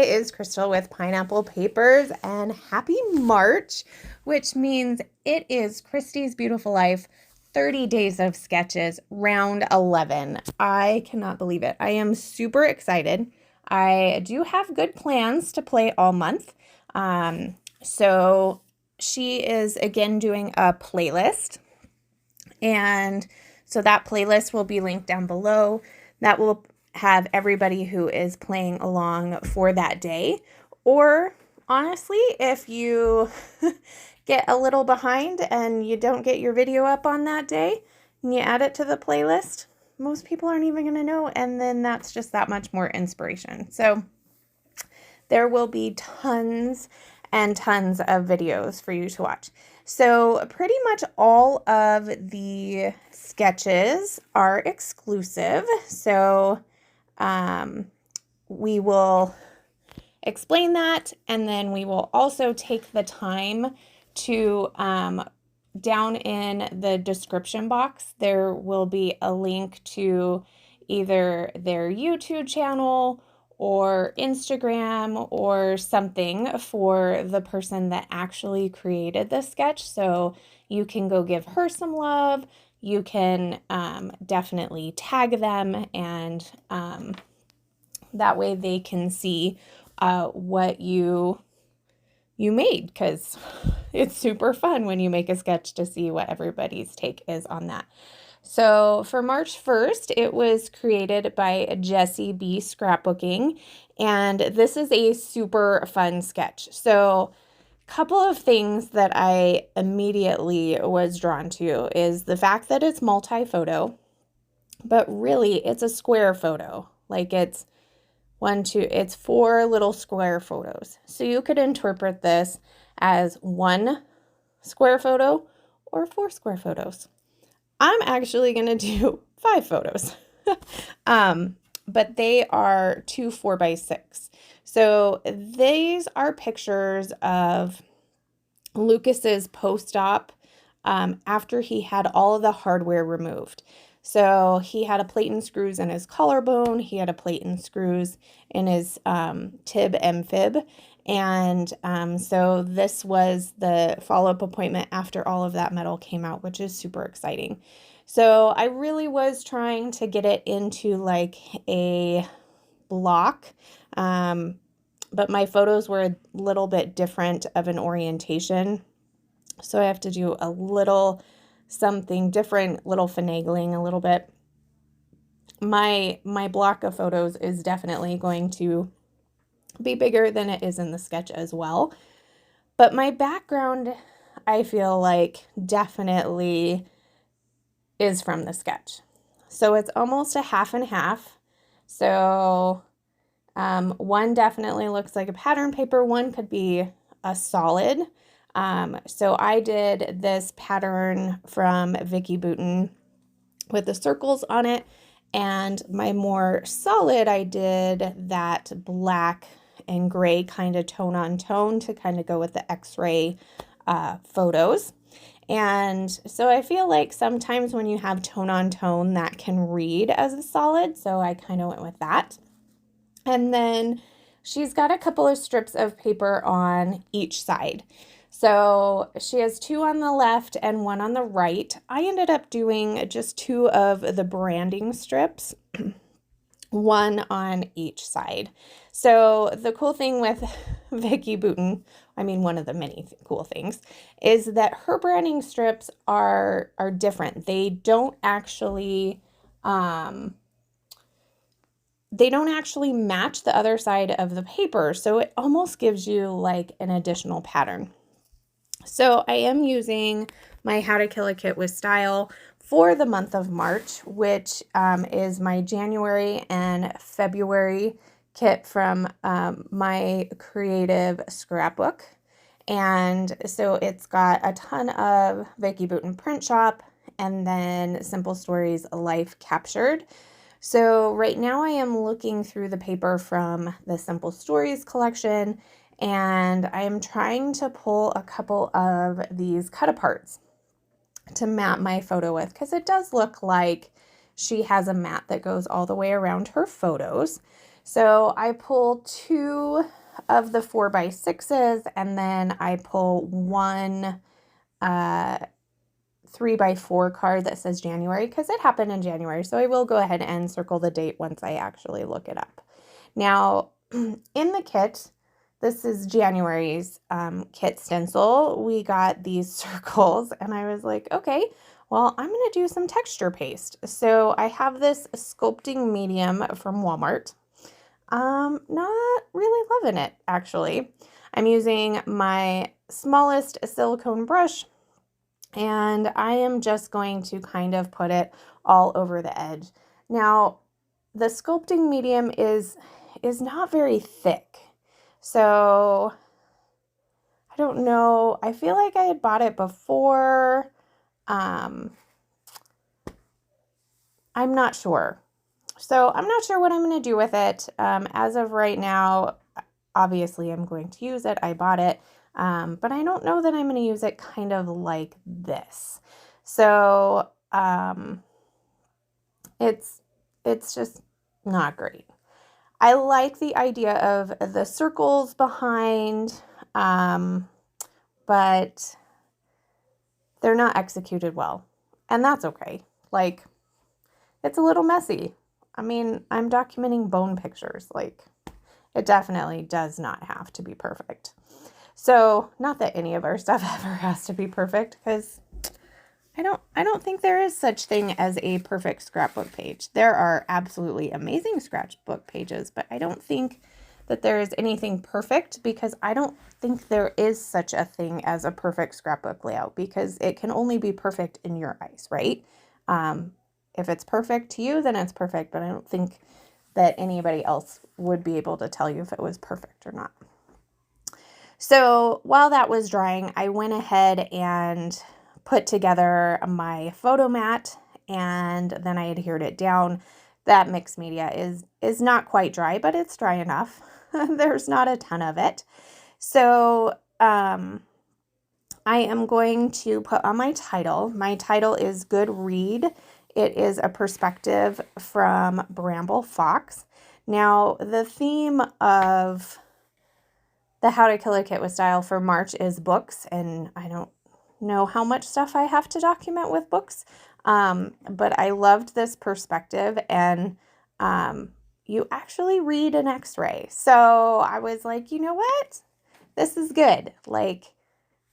it is Crystal with Pineapple Papers, and happy March, which means it is Christy's Beautiful Life 30 Days of Sketches, round 11. I cannot believe it. I am super excited. I do have good plans to play all month. So she is again doing a playlist, and so that playlist will be linked down below. That will have everybody who is playing along for that day. Or honestly, if you get a little behind and you don't get your video up on that day and you add it to the playlist, most people aren't even going to know. And then that's just that much more inspiration. So there will be tons and tons of videos for you to watch. So pretty much all of the sketches are exclusive. So we will explain that, and then we will also take the time to down in the description box, there will be a link to either their YouTube channel or Instagram or something for the person that actually created the sketch. So you can go give her some love. You can definitely tag them, and that way they can see what you made, because it's super fun when you make a sketch to see what everybody's take is on that. So for March 1st, it was created by Jessie B. Scrapbooking, and this is a super fun sketch. So couple of things that I immediately was drawn to is the fact that it's multi-photo, but really it's a square photo. Like it's it's 4 little square photos. So you could interpret this as 1 square photo or 4 square photos. I'm actually going to do 5 photos. But they are 2 4x6. So these are pictures of Lucas's post-op after he had all of the hardware removed. So he had a plate and screws in his collarbone. He had a plate and screws in his tib and fib. And so this was the follow-up appointment after all of that metal came out, which is super exciting. So I really was trying to get it into like a block, but my photos were a little bit different of an orientation. So I have to do a little something different, little finagling a little bit. My block of photos is definitely going to be bigger than it is in the sketch as well. But my background, I feel like, definitely is from the sketch. So it's almost a half and half. So one definitely looks like a pattern paper. One could be a solid. So I did this pattern from Vicki Boutin with the circles on it, and my more solid, I did that black and gray kind of tone on tone to kind of go with the x-ray photos. And so I feel like sometimes when you have tone on tone, that can read as a solid, so I kind of went with that. And then she's got a couple of strips of paper on each side. So she has 2 on the left and 1 on the right. I ended up doing just 2 of the branding strips, 1 on each side. So the cool thing with Vicki Boutin, I mean, one of the many cool things, is that her branding strips are different. They don't actually match the other side of the paper, so it almost gives you like an additional pattern. So I am using my How to Kill a Kit with Style for the month of March, which is my January and February kit from my creative scrapbook. And so it's got a ton of Vicki Boutin Print Shop and then Simple Stories Life Captured. So right now I am looking through the paper from the Simple Stories collection, and I am trying to pull a couple of these cut aparts to mat my photo with, because it does look like she has a mat that goes all the way around her photos. So I pull 2 of the 4x6s, and then I pull 1 3x4 card that says January, because it happened in January. So I will go ahead and circle the date once I actually look it up. Now, in the kit, this is January's kit stencil. We got these circles, and I was like, okay, well, I'm going to do some texture paste. So I have this sculpting medium from Walmart. Not really loving it, actually. I'm using my smallest silicone brush, and I am just going to kind of put it all over the edge. Now, the sculpting medium is not very thick, so I don't know. I feel like I had bought it before. I'm not sure. So I'm not sure what I'm going to do with it. As of right now, obviously I'm going to use it. I bought it. But I don't know that I'm going to use it kind of like this. So it's just not great. I like the idea of the circles behind, but they're not executed well. And that's okay. Like, it's a little messy. I mean, I'm documenting bone pictures. Like, it definitely does not have to be perfect. So, not that any of our stuff ever has to be perfect, because I don't think there is such thing as a perfect scrapbook page. There are absolutely amazing scrapbook pages, but I don't think that there is anything perfect, because I don't think there is such a thing as a perfect scrapbook layout, because it can only be perfect in your eyes, right? If it's perfect to you, then it's perfect, but I don't think that anybody else would be able to tell you if it was perfect or not. So while that was drying, I went ahead and put together my photo mat, and then I adhered it down. That mixed media is not quite dry, but it's dry enough. There's not a ton of it. So I am going to put on my title. My title is Good Read. It is a perspective from Bramble Fox. Now, the theme of the How to Kill a Kit with Style for March is books, and I don't know how much stuff I have to document with books, but I loved this perspective, and you actually read an x-ray. So I was like, you know what? This is good. Like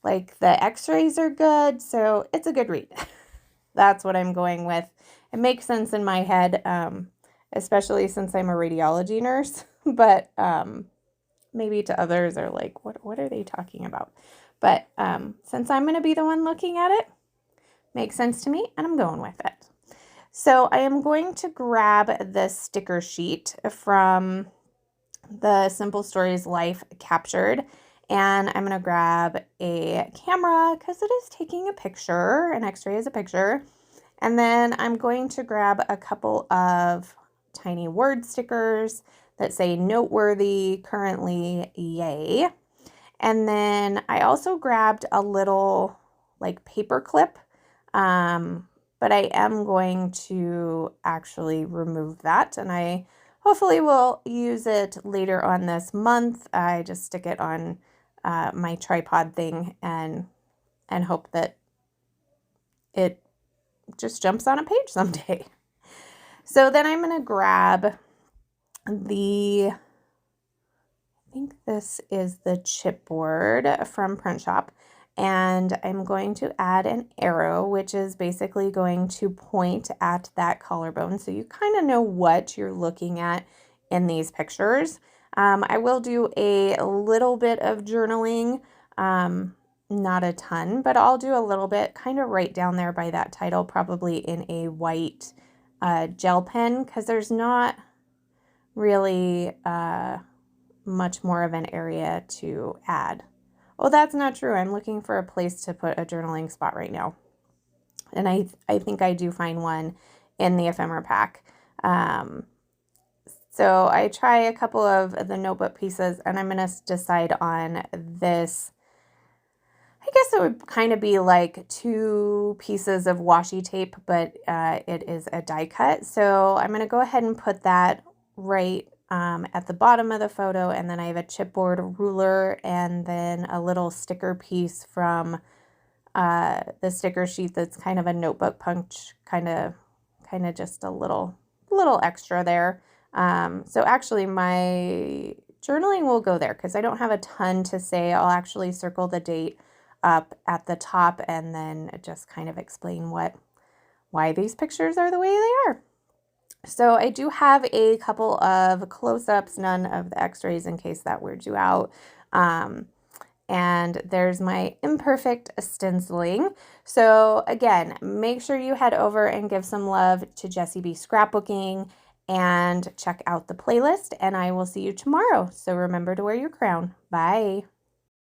the x-rays are good, so it's a good read. That's what I'm going with. It makes sense in my head, especially since I'm a radiology nurse, but maybe to others are like, what are they talking about? But since I'm going to be the one looking at it, makes sense to me, and I'm going with it. So I am going to grab the sticker sheet from the Simple Stories Life Captured, and I'm going to grab a camera because it is taking a picture. An x-ray is a picture. And then I'm going to grab a couple of tiny word stickers that say noteworthy, currently, yay. And then I also grabbed a little like paper clip, but I am going to actually remove that, and I hopefully will use it later on this month. I just stick it on my tripod thing and hope that it just jumps on a page someday. So then I'm going to grab I think this is the chipboard from Print Shop, and I'm going to add an arrow, which is basically going to point at that collarbone, so you kind of know what you're looking at in these pictures. I will do a little bit of journaling, not a ton, but I'll do a little bit kind of right down there by that title, probably in a white gel pen, because there's not really much more of an area to add. Oh, that's not true. I'm looking for a place to put a journaling spot right now. And I think I do find one in the ephemera pack. So I try a couple of the notebook pieces, and I'm going to decide on this. I guess it would kind of be like 2 pieces of washi tape, but it is a die cut. So I'm going to go ahead and put that right at the bottom of the photo, and then I have a chipboard ruler and then a little sticker piece from the sticker sheet that's kind of a notebook punch, kind of just a little extra there. So actually my journaling will go there because I don't have a ton to say. I'll actually circle the date up at the top and then just kind of explain why these pictures are the way they are. So I do have a couple of close-ups, none of the x-rays in case that weirds you out. And there's my imperfect stenciling. So again, make sure you head over and give some love to Jessie B Scrapbooking and check out the playlist, and I will see you tomorrow. So remember to wear your crown. Bye.